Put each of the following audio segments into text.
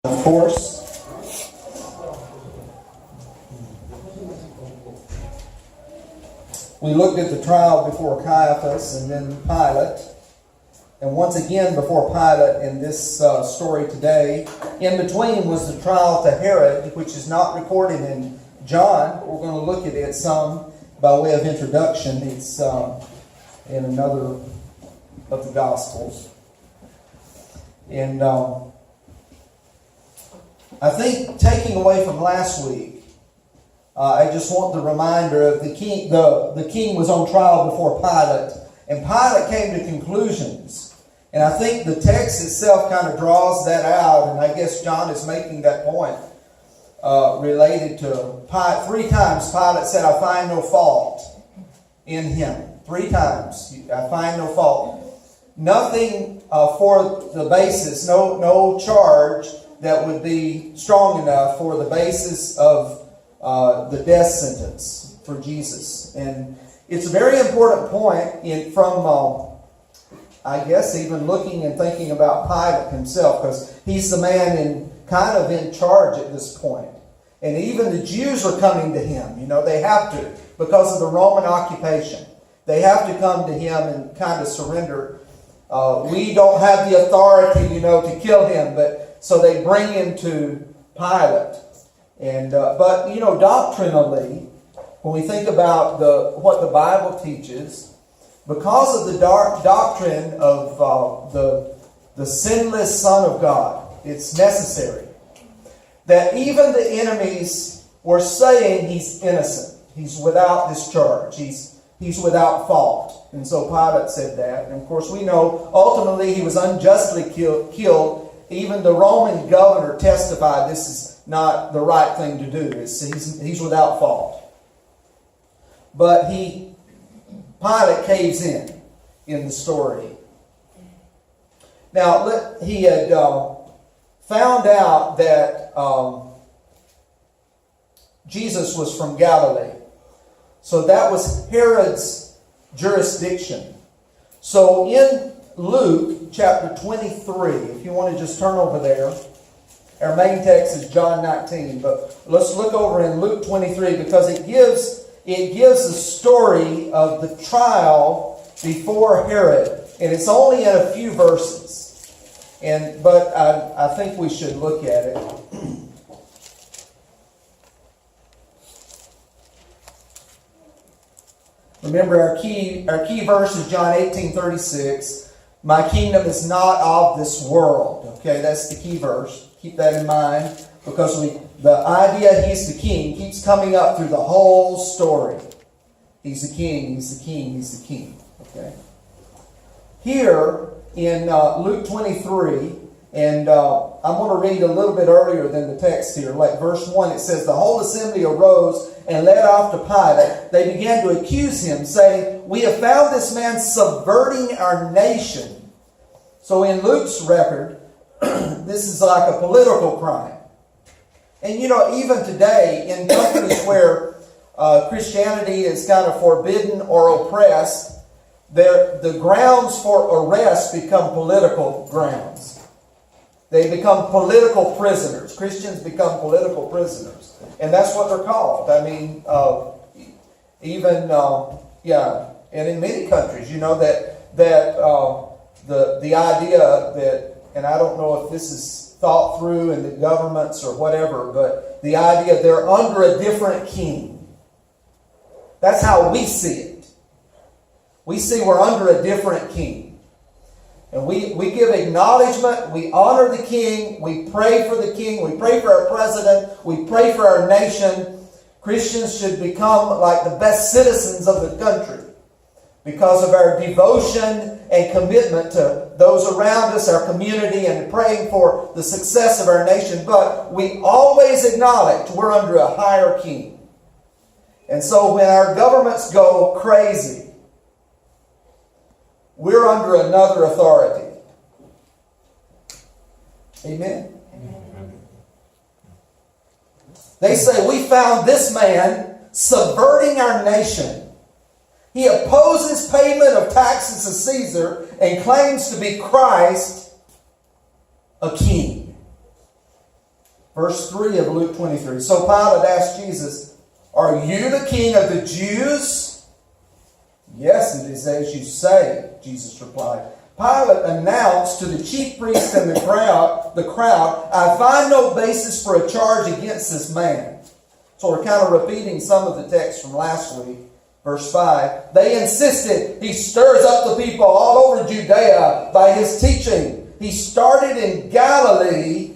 Of course. We looked at the trial before Caiaphas and then Pilate. And once again before Pilate in this story today. In between was the trial to Herod, which is not recorded in John. We're going to look at it some by way of introduction. It's in another of the Gospels. And I think taking away from last week, I just want the reminder of the king. The king was on trial before Pilate, and Pilate came to conclusions. And I think the text itself kind of draws that out, and I guess John is making that point related to Pilate. 3 times Pilate said, "I find no fault in him." 3 times, "I find no fault." Nothing for the basis, no charge that would be strong enough for the basis of the death sentence for Jesus. And it's a very important point from I guess even looking and thinking about Pilate himself, because he's the man in charge at this point. And even the Jews are coming to him. You know, they have to, because of the Roman occupation. They have to come to him and kind of surrender. We don't have the authority, to kill him, but so they bring him to Pilate. And but doctrinally, when we think about what the Bible teaches, because of the doctrine of the sinless Son of God, it's necessary that even the enemies were saying he's innocent, he's without discharge, he's without fault. And so Pilate said that. And of course we know ultimately he was unjustly killed. Even the Roman governor testified this is not the right thing to do. He's without fault. But Pilate caves in the story. Now, he had found out that Jesus was from Galilee. So that was Herod's jurisdiction. So in Luke chapter 23, if you want to just turn over there, our main text is John 19, but let's look over in Luke 23 because it gives the story of the trial before Herod, and it's only in a few verses. But I think we should look at it. Remember, our key verse is John 18:36. My kingdom is not of this world. Okay, that's the key verse. Keep that in mind, because the idea he's the king keeps coming up through the whole story. He's the king, he's the king, he's the king. Okay. Here in Luke 23, and I'm going to read a little bit earlier than the text here. Like verse 1, it says, "The whole assembly arose and led off to Pilate. They began to accuse him, saying, 'We have found this man subverting our nation.'" So in Luke's record, this is like a political crime. And even today, in countries where Christianity is kind of forbidden or oppressed, the grounds for arrest become political grounds. They become political prisoners. Christians become political prisoners. And that's what they're called. I mean, and in many countries, the idea that, and I don't know if this is thought through in the governments or whatever, but the idea they're under a different king. That's how we see it. We see we're under a different king. And we give acknowledgement, we honor the king, we pray for the king, we pray for our president, we pray for our nation. Christians should become like the best citizens of the country because of our devotion and commitment to those around us, our community, and praying for the success of our nation. But we always acknowledge we're under a higher king. And so when our governments go crazy, we're under another authority. Amen? Amen. They say, "We found this man subverting our nation. He opposes payment of taxes to Caesar and claims to be Christ, a king." Verse 3 of Luke 23. So Pilate asked Jesus, "Are you the king of the Jews?" "Yes, it is as you say," Jesus replied. Pilate announced to the chief priests and the crowd, "I find no basis for a charge against this man." So we're kind of repeating some of the text from last week. Verse 5, they insisted he stirs up the people all over Judea by his teaching. He started in Galilee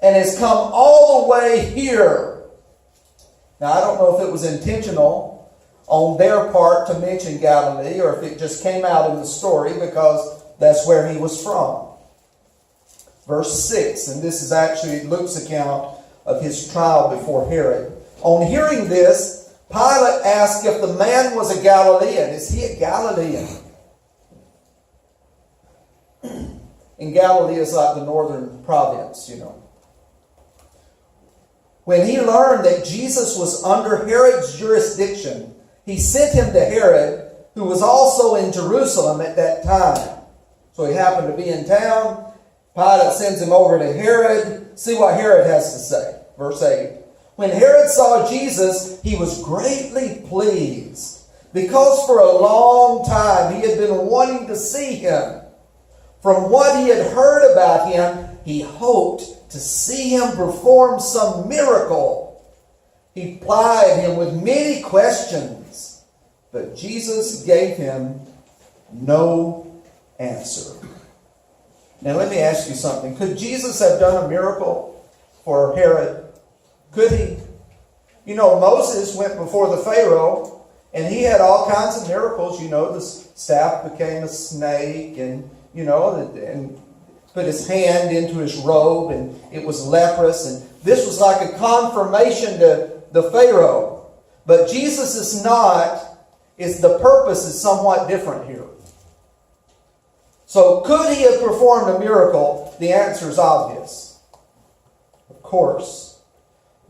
and has come all the way here. Now, I don't know if it was intentional on their part to mention Galilee or if it just came out in the story because that's where he was from. Verse 6, and this is actually Luke's account of his trial before Herod. On hearing this, Pilate asked if the man was a Galilean. Is he a Galilean? And Galilee is like the northern province, When he learned that Jesus was under Herod's jurisdiction, he sent him to Herod, who was also in Jerusalem at that time. So he happened to be in town. Pilate sends him over to Herod. See what Herod has to say. Verse 8. When Herod saw Jesus, he was greatly pleased, because for a long time he had been wanting to see him. From what he had heard about him, he hoped to see him perform some miracle. He plied him with many questions, but Jesus gave him no answer. Now let me ask you something. Could Jesus have done a miracle for Herod? Could he? Moses went before the Pharaoh and he had all kinds of miracles. The staff became a snake and put his hand into his robe and it was leprous. And this was like a confirmation to the Pharaoh. But Jesus is not. The purpose is somewhat different here. So could he have performed a miracle? The answer is obvious. Of course.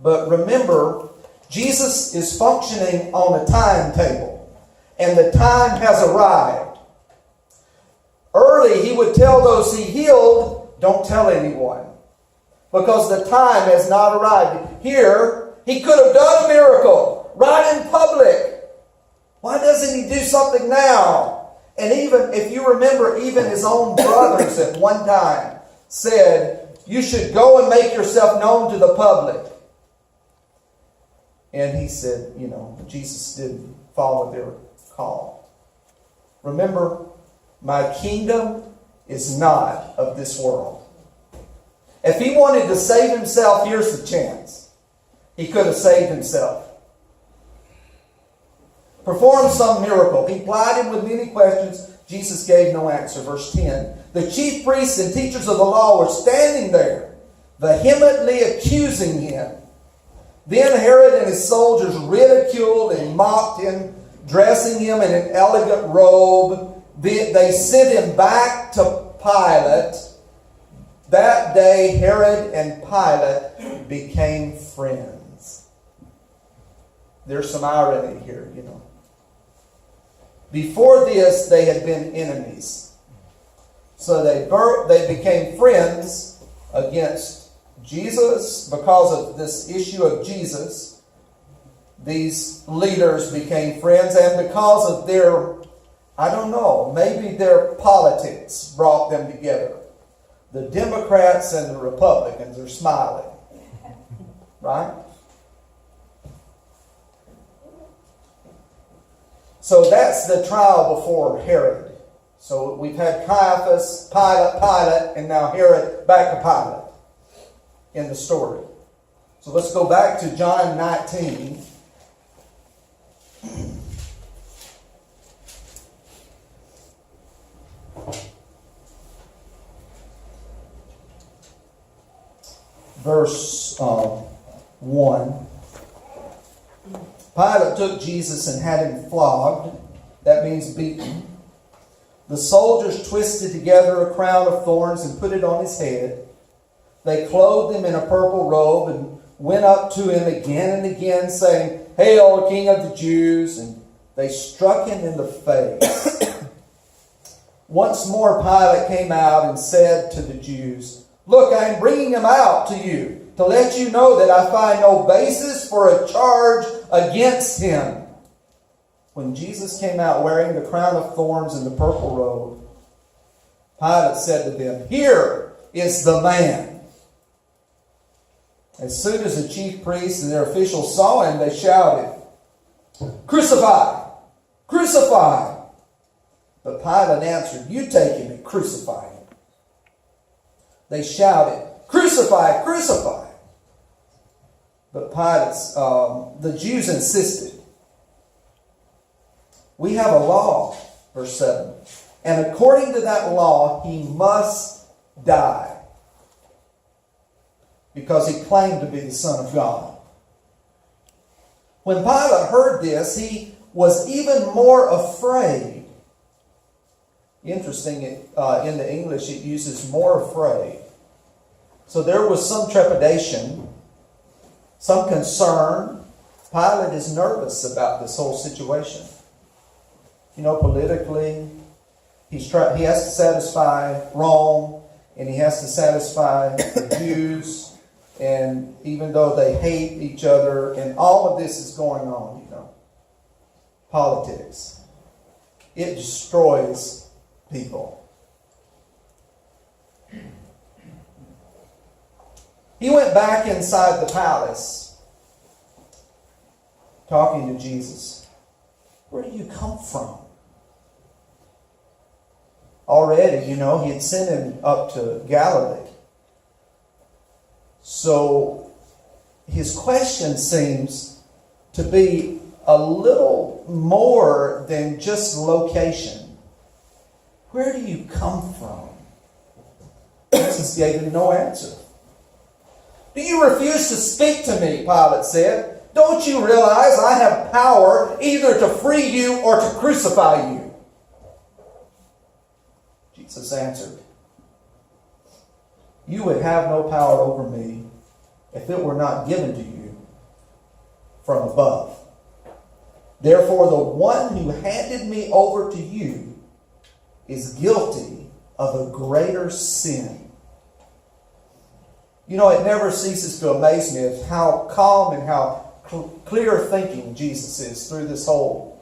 But remember, Jesus is functioning on a timetable. And the time has arrived. Early, he would tell those he healed, don't tell anyone. Because the time has not arrived. Here, he could have done a miracle right in public. Why doesn't he do something now? And even, if you remember, even his own brothers at one time said, you should go and make yourself known to the public. And he said, Jesus didn't follow their call. Remember, my kingdom is not of this world. If he wanted to save himself, here's the chance. He could have saved himself. Performed some miracle. He plied him with many questions. Jesus gave no answer. Verse 10. The chief priests and teachers of the law were standing there, vehemently accusing him. Then Herod and his soldiers ridiculed and mocked him, dressing him in an elegant robe. They sent him back to Pilate. That day, Herod and Pilate became friends. There's some irony here, Before this, they had been enemies. So they became friends against Jesus. Because of this issue of Jesus, these leaders became friends, and because of their, maybe their politics brought them together. The Democrats and the Republicans are smiling. Right? So that's the trial before Herod. So we've had Caiaphas, Pilate, and now Herod back to Pilate in the story. So let's go back to John 19. Verse 1. Pilate took Jesus and had him flogged. That means beaten. The soldiers twisted together a crown of thorns and put it on his head. They clothed him in a purple robe and went up to him again and again, saying, "Hail, King of the Jews!" And they struck him in the face. Once more Pilate came out and said to the Jews, "Look, I am bringing him out to you, to let you know that I find no basis for a charge against him." When Jesus came out wearing the crown of thorns and the purple robe, Pilate said to them, "Here is the man." As soon as the chief priests and their officials saw him, they shouted, "Crucify! Crucify!" But Pilate answered, "You take him and crucify him." They shouted, "Crucify! Crucify!" But the Jews insisted. "We have a law," verse 7, "and according to that law, he must die, because he claimed to be the Son of God." When Pilate heard this, he was even more afraid. Interesting, in the English it uses "more afraid." So there was some trepidation, some concern. Pilate is nervous about this whole situation. Politically, he has to satisfy Rome, and he has to satisfy the Jews. And even though they hate each other, and all of this is going on, politics, it destroys people. He went back inside the palace, talking to Jesus. "Where do you come from?" Already, he had sent him up to Galilee. So his question seems to be a little more than just location. Where do you come from? Jesus gave him no answer. "Do you refuse to speak to me?" Pilate said. "Don't you realize I have power either to free you or to crucify you?" Jesus answered, "You would have no power over me if it were not given to you from above. Therefore, the one who handed me over to you is guilty of a greater sin." It never ceases to amaze me of how calm and how clear thinking Jesus is through this whole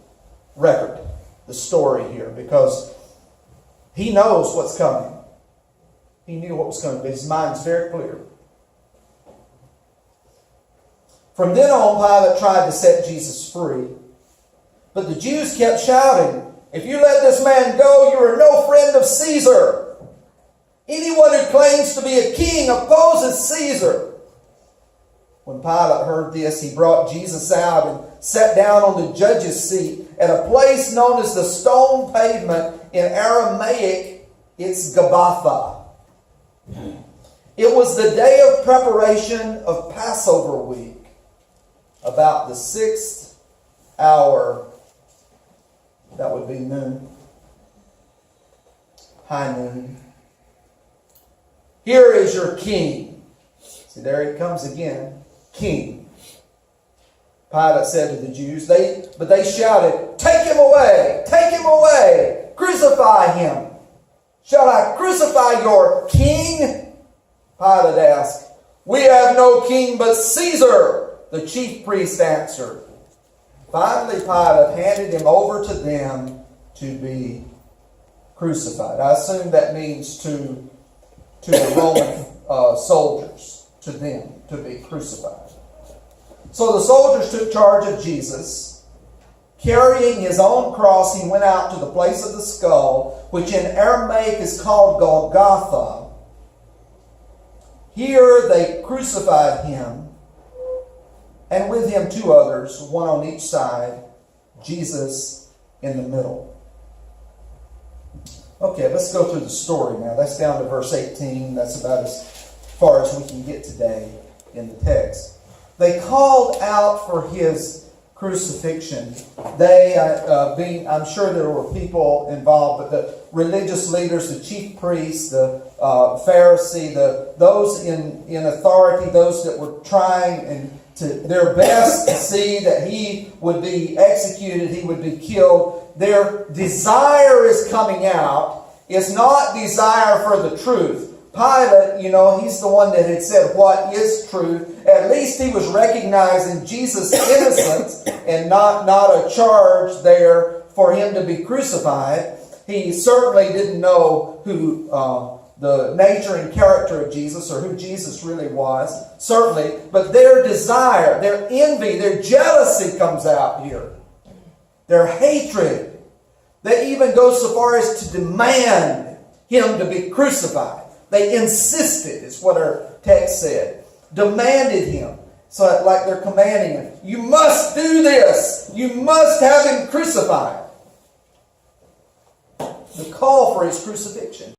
record, the story here, because he knows what's coming. He knew what was coming, but his mind's very clear. From then on, Pilate tried to set Jesus free, but the Jews kept shouting, "If you let this man go, you are no friend of Caesar. Anyone who claims to be a king opposes Caesar." When Pilate heard this, he brought Jesus out and sat down on the judge's seat at a place known as the Stone Pavement. In Aramaic, it's Gabbatha. It was the day of preparation of Passover week, about the 6th hour. That would be noon. High noon. "Here is your king." See, there he comes again. King. Pilate said to the Jews, but they shouted, "Take him away! Take him away! Crucify him! Shall I crucify your king?" Pilate asked. "We have no king but Caesar," the chief priest answered. Finally, Pilate handed him over to them to be crucified. I assume that means to the Roman soldiers, to them, to be crucified. So the soldiers took charge of Jesus. Carrying his own cross, he went out to the place of the skull, which in Aramaic is called Golgotha. Here they crucified him, and with him 2 others, one on each side, Jesus in the middle. Okay, let's go through the story now. That's down to verse 18. That's about as far as we can get today in the text. They called out for his crucifixion. I'm sure there were people involved, but the religious leaders, the chief priests, the Pharisee, those in authority, those that were trying to their best to see that he would be executed, he would be killed. Their desire is coming out. It's not desire for the truth. Pilate, he's the one that had said what is truth. At least he was recognizing Jesus' innocence and not a charge there for him to be crucified. He certainly didn't know who the nature and character of Jesus or who Jesus really was, certainly. But their desire, their envy, their jealousy comes out here. Their hatred. They even go so far as to demand him to be crucified. They insisted, is what our text said. Demanded him. So like they're commanding him. You must do this. You must have him crucified. The call for his crucifixion.